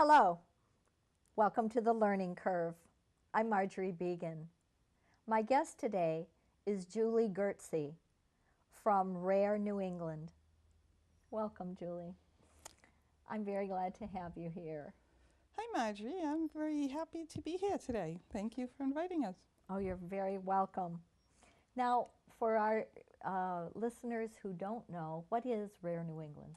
Hello, welcome to the Learning Curve. I'm Marjorie Began. My guest today is Julie Gertze from Rare New England. Welcome, Julie. I'm very glad to have you here. Hi, Marjorie. I'm very happy to be here today. Thank you for inviting us. Oh, you're very welcome. Now, for our listeners who don't know, what is Rare New England?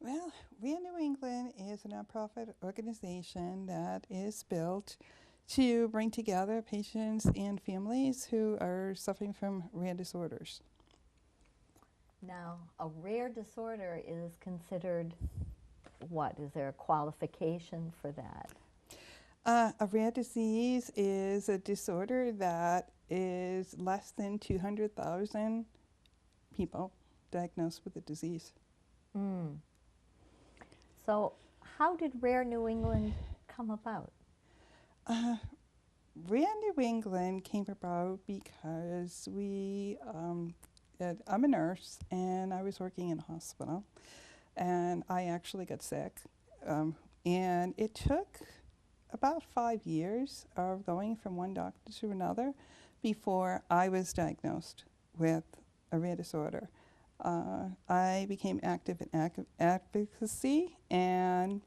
Well, Rare New England is a nonprofit organization that is built to bring together patients and families who are suffering from rare disorders. Now, a rare disorder is considered what? Is there a qualification for that? A rare disease is a disorder that is less than 200,000 people diagnosed with the disease. So, how did Rare New England come about? Rare New England came about because I'm a nurse and I was working in a hospital and I actually got sick. And it took about 5 years of going from one doctor to another before I was diagnosed with a rare disorder. I became active in advocacy and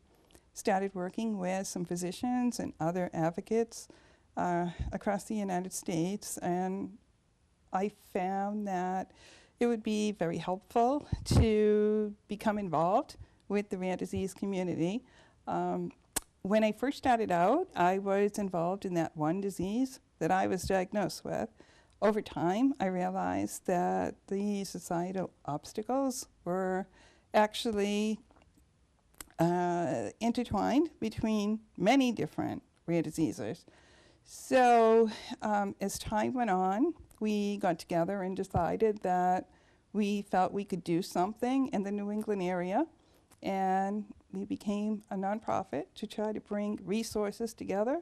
started working with some physicians and other advocates across the United States, and I found that it would be very helpful to become involved with the rare disease community. When I first started out, I was involved in that one disease that I was diagnosed with. Over time, I realized that the societal obstacles were actually intertwined between many different rare diseases. So as time went on, we got together and decided that we felt we could do something in the New England area, and we became a nonprofit to try to bring resources together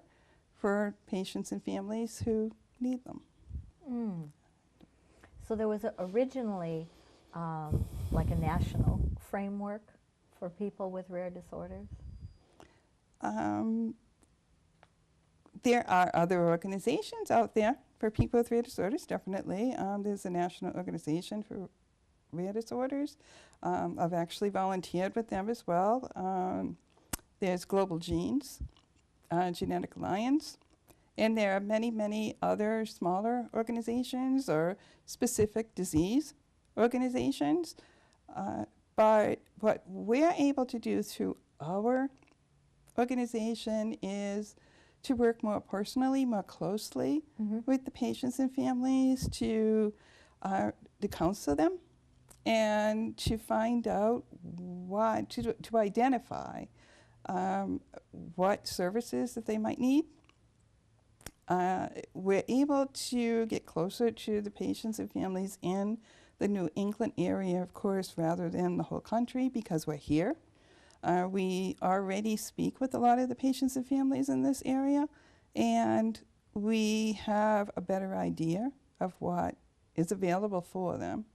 for patients and families who need them. So there was originally like a national framework for people with rare disorders? There are other organizations out there for people with rare disorders, definitely. There's a national organization for rare disorders. I've actually volunteered with them as well. There's Global Genes, Genetic Alliance, and there are many, many other smaller organizations or specific disease organizations. But what we're able to do through our organization is to work more personally, more closely with the patients and families, to counsel them and to find out what, to identify what services that they might need. We're able to get closer to the patients and families in the New England area, of course, rather than the whole country, because we're here. We already speak with a lot of the patients and families in this area, and we have a better idea of what is available for them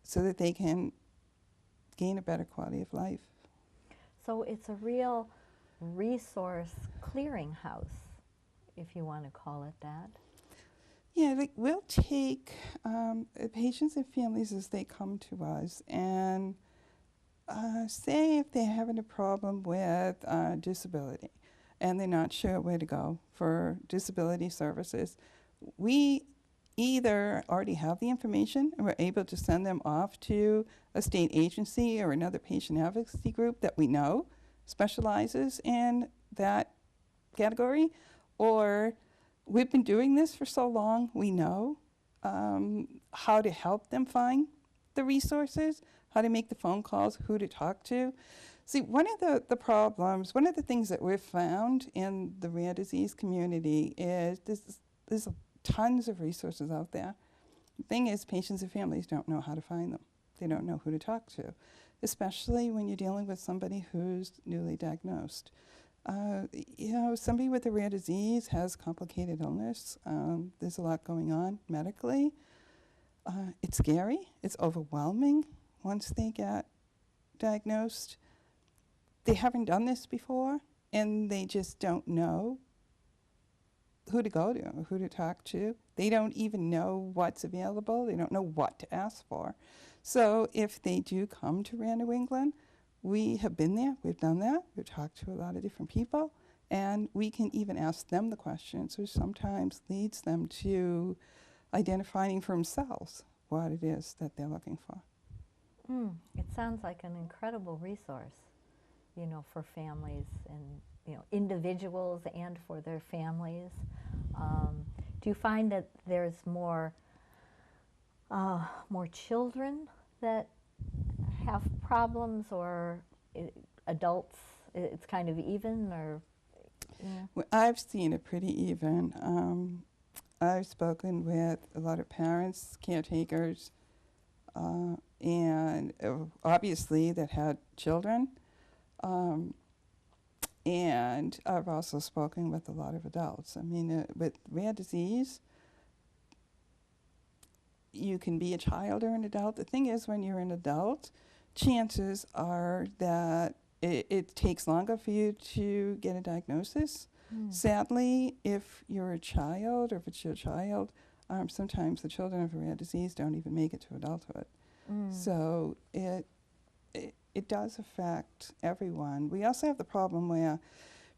so that they can gain a better quality of life. So it's a real resource clearinghouse, if you want to call it that. Yeah, like we'll take patients and families as they come to us, and say if they're having a problem with disability and they're not sure where to go for disability services, we either already have the information and we're able to send them off to a state agency or another patient advocacy group that we know specializes in that category, or we've been doing this for so long, we know how to help them find the resources, how to make the phone calls, who to talk to. See, one of the problems, one of the things that we've found in the rare disease community is there's tons of resources out there. The thing is, patients and families don't know how to find them. They don't know who to talk to, especially when you're dealing with somebody who's newly diagnosed. Somebody with a rare disease has complicated illness. There's a lot going on medically. It's scary. It's overwhelming once they get diagnosed. they haven't done this before, and they just don't know who to go to or who to talk to. They don't even know what's available. They don't know what to ask for. So if they do come to Rare New England, we have been there. We've done that. We've talked to a lot of different people, and we can even ask them the questions, which sometimes leads them to identifying for themselves what it is that they're looking for. It sounds like an incredible resource, you know, for families and, you know, individuals and for their families. Do you find that there's more children that have problems, or adults? It's kind of even, or yeah. Well, I've seen it pretty even. I've spoken with a lot of parents, caretakers, and obviously that had children. And I've also spoken with a lot of adults. I mean, with rare disease, you can be a child or an adult. The thing is, when you're an adult, chances are that it takes longer for you to get a diagnosis. Sadly, if you're a child or if it's your child, sometimes the children of a rare disease don't even make it to adulthood. So it does affect everyone. We also have the problem where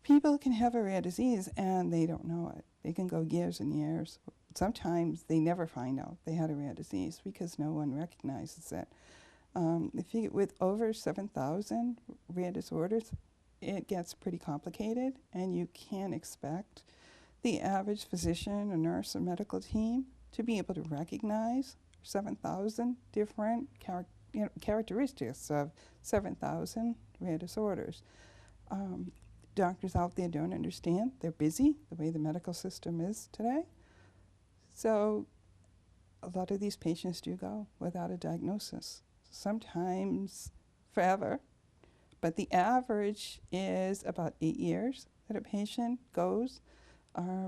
people can have a rare disease and they don't know it. They can go years and years. Sometimes they never find out they had a rare disease because no one recognizes it. If you, with over 7,000 rare disorders, it gets pretty complicated, and you can't expect the average physician or nurse or medical team to be able to recognize 7,000 different characteristics of 7,000 rare disorders. Doctors out there don't understand. They're busy, the way the medical system is today. So a lot of these patients do go without a diagnosis, sometimes forever. But the average is about 8 years that a patient goes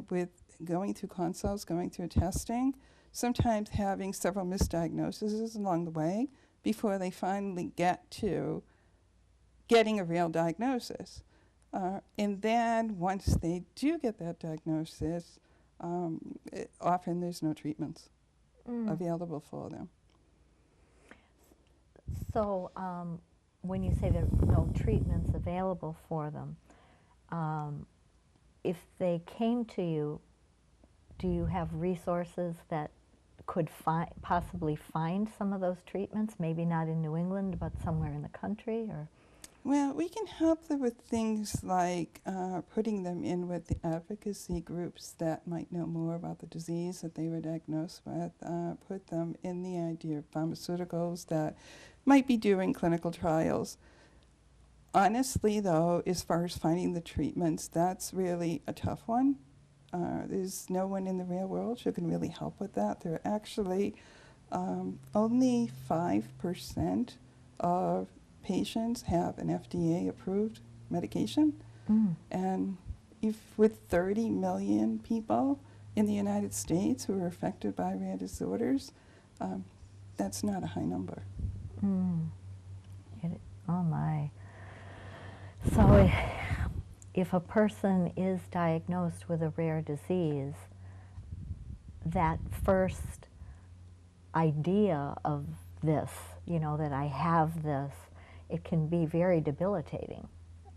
with going through consults, going through testing, sometimes having several misdiagnoses along the way before they finally get to getting a real diagnosis. And then once they do get that diagnosis, often there's no treatments available for them. So when you say there are no treatments available for them, if they came to you, do you have resources that could possibly find some of those treatments? Maybe not in New England, but somewhere in the country, or? Well, we can help them with things like putting them in with the advocacy groups that might know more about the disease that they were diagnosed with, put them in the idea of pharmaceuticals that might be doing clinical trials. Honestly, though, as far as finding the treatments, that's really a tough one. There's no one in the real world who can really help with that. There are actually only 5% of patients have an FDA-approved medication. And if with 30 million people in the United States who are affected by rare disorders, that's not a high number. Oh my. So if a person is diagnosed with a rare disease, that first idea of this, you know, that I have this, it can be very debilitating,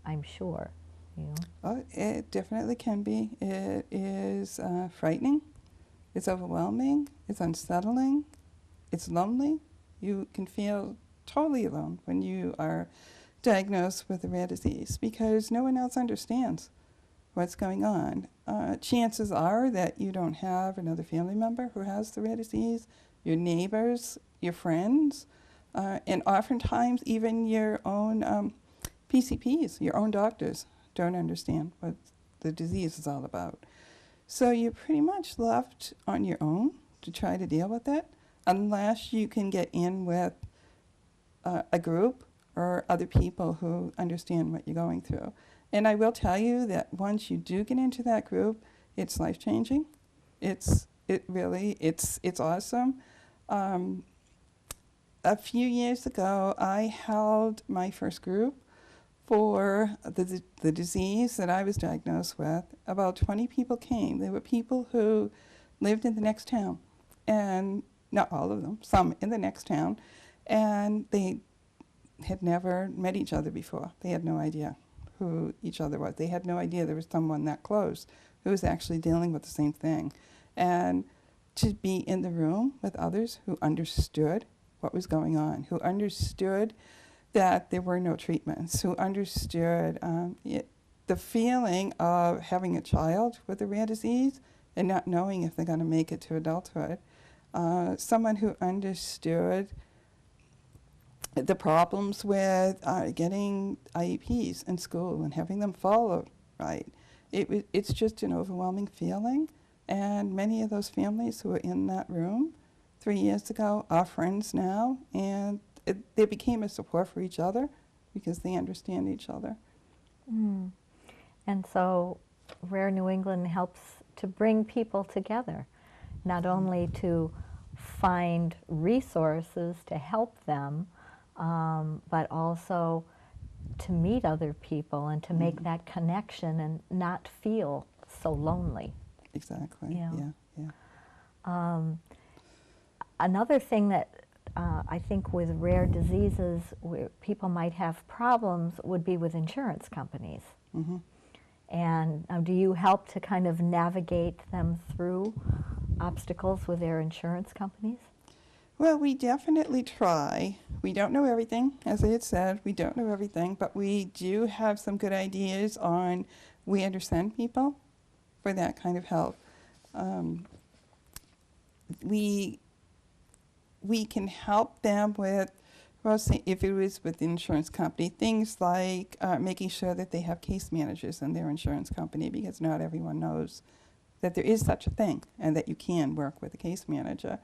I'm sure. You know? Oh, it definitely can be. It is frightening. It's overwhelming. It's unsettling. It's lonely. You can feel totally alone when you are diagnosed with a rare disease because no one else understands what's going on. Chances are that you don't have another family member who has the rare disease, your neighbors, your friends, and oftentimes even your own PCPs, your own doctors, don't understand what the disease is all about. So you're pretty much left on your own to try to deal with it unless you can get in with a group or other people who understand what you're going through. And I will tell you that once you do get into that group, it's life-changing. It's awesome. A few years ago, I held my first group for the disease that I was diagnosed with, about 20 people came. They were people who lived in the next town, and not all of them, some in the next town, and they had never met each other before. They had no idea who each other was. They had no idea there was someone that close who was actually dealing with the same thing. And to be in the room with others who understood what was going on, who understood that there were no treatments, who understood the feeling of having a child with a rare disease and not knowing if they're going to make it to adulthood. Someone who understood the problems with getting IEPs in school and having them followed right. It's just an overwhelming feeling. And many of those families who were in that room 3 years ago are friends now, and they became a support for each other because they understand each other. Mm. And so Rare New England helps to bring people together, not only to find resources to help them, but also to meet other people and to make that connection and not feel so lonely. Exactly. Yeah. Yeah. Another thing that I think with rare diseases where people might have problems would be with insurance companies. Mm-hmm. And do you help to kind of navigate them through obstacles with their insurance companies? Well, we definitely try. We don't know everything, as I had said. We don't know everything, but we do have some good ideas on where to send people for that kind of help. We can help them with, well, say if it was with the insurance company, things like making sure that they have case managers in their insurance company, because not everyone knows that there is such a thing and that you can work with a case manager.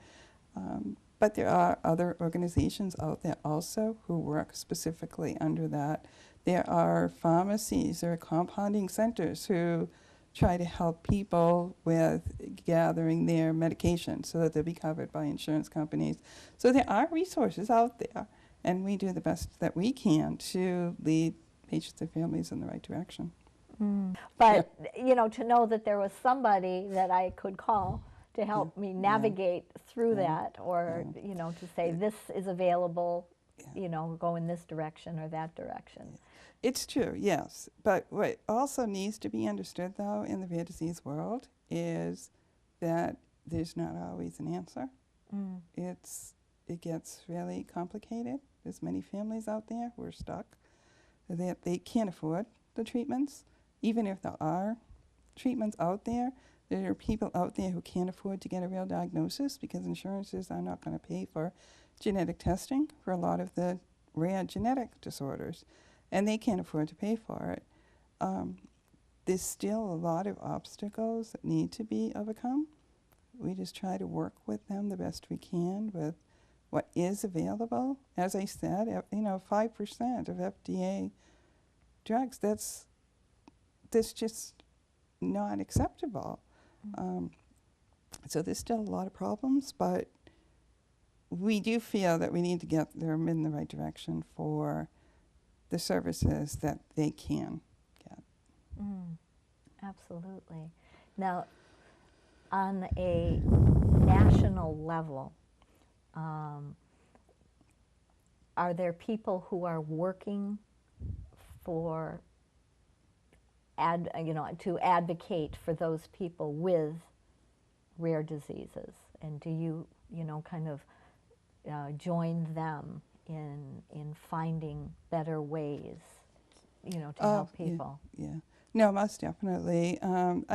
But there are other organizations out there also who work specifically under that. There are pharmacies, there are compounding centers who try to help people with gathering their medication so that they'll be covered by insurance companies. So there are resources out there, and we do the best that we can to lead patients and families in the right direction. Mm. But, you know, to know that there was somebody that I could call to help me navigate through that, or, you know, to say this is available, you know, go in this direction or that direction. It's true, yes. But what also needs to be understood, though, in the rare disease world is that there's not always an answer. Mm. It gets really complicated. There's many families out there who are stuck, that they can't afford the treatments. Even if there are treatments out there, there are people out there who can't afford to get a real diagnosis because insurances are not going to pay for genetic testing for a lot of the rare genetic disorders, and they can't afford to pay for it. There's still a lot of obstacles that need to be overcome. We just try to work with them the best we can with what is available. As I said, 5% of FDA drugs, that's just not acceptable. So there's still a lot of problems, but we do feel that we need to get them in the right direction for the services that they can get. Mm. Absolutely. Now, on a national level, are there people who are working for to advocate for those people with rare diseases? And do you, kind of join them in finding better ways, to help people? Yeah. No, most definitely. And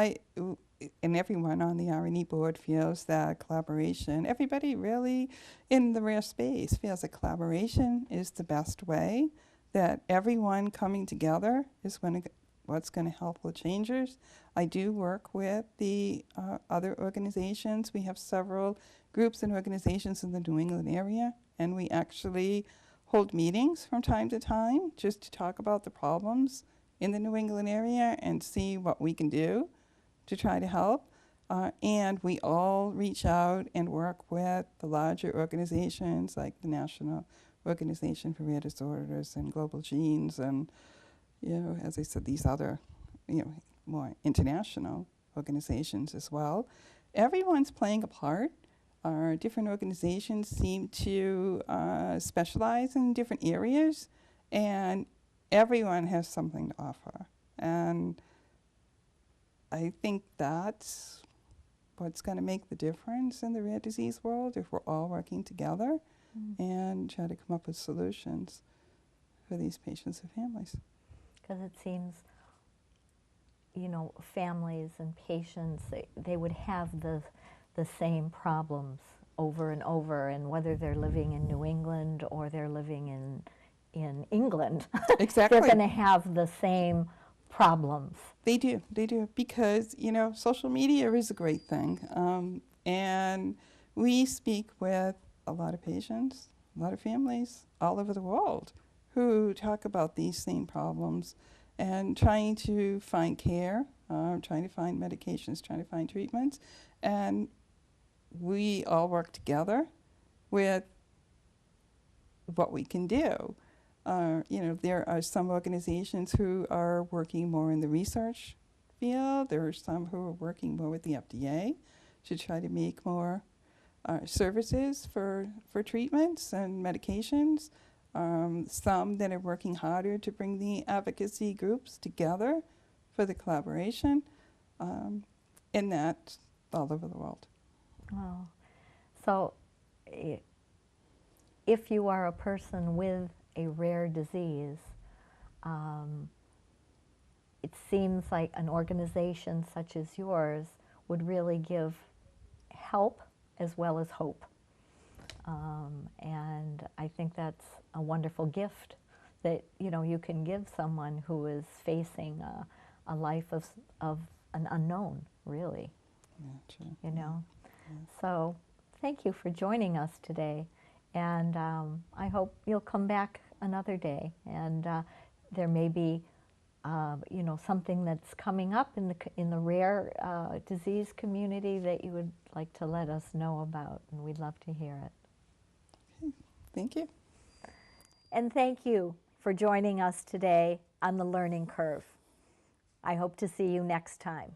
everyone on the R&E board feels that collaboration, everybody really in the rare space feels that collaboration is the best way, that everyone coming together is what's going to help with changes. I do work with the other organizations. We have several groups and organizations in the New England area, and we actually hold meetings from time to time just to talk about the problems in the New England area and see what we can do to try to help. And we all reach out and work with the larger organizations like the National Organization for Rare Disorders and Global Genes and as I said, these other, more international organizations as well. Everyone's playing a part. Our different organizations seem to specialize in different areas, and everyone has something to offer. And I think that's what's going to make the difference in the rare disease world if we're all working together and try to come up with solutions for these patients and families. Because it seems, families and patients, they would have the same problems over and over, and whether they're living in New England or they're living in England, Exactly. they're going to have the same problems. They do, because, social media is a great thing. And we speak with a lot of patients, a lot of families all over the world who talk about these same problems and trying to find care, trying to find medications, trying to find treatments. And we all work together with what we can do. There are some organizations who are working more in the research field. There are some who are working more with the FDA to try to make more services for treatments and medications. Some that are working harder to bring the advocacy groups together for the collaboration, and that's all over the world. Oh, so if you are a person with a rare disease, it seems like an organization such as yours would really give help as well as hope. And I think that's a wonderful gift that you can give someone who is facing a life of an unknown, really. Yeah, true. Yeah. So thank you for joining us today, and I hope you'll come back another day, and there may be something that's coming up in the rare disease community that you would like to let us know about, and we'd love to hear it. Okay. Thank you. And thank you for joining us today on The Learning Curve. I hope to see you next time.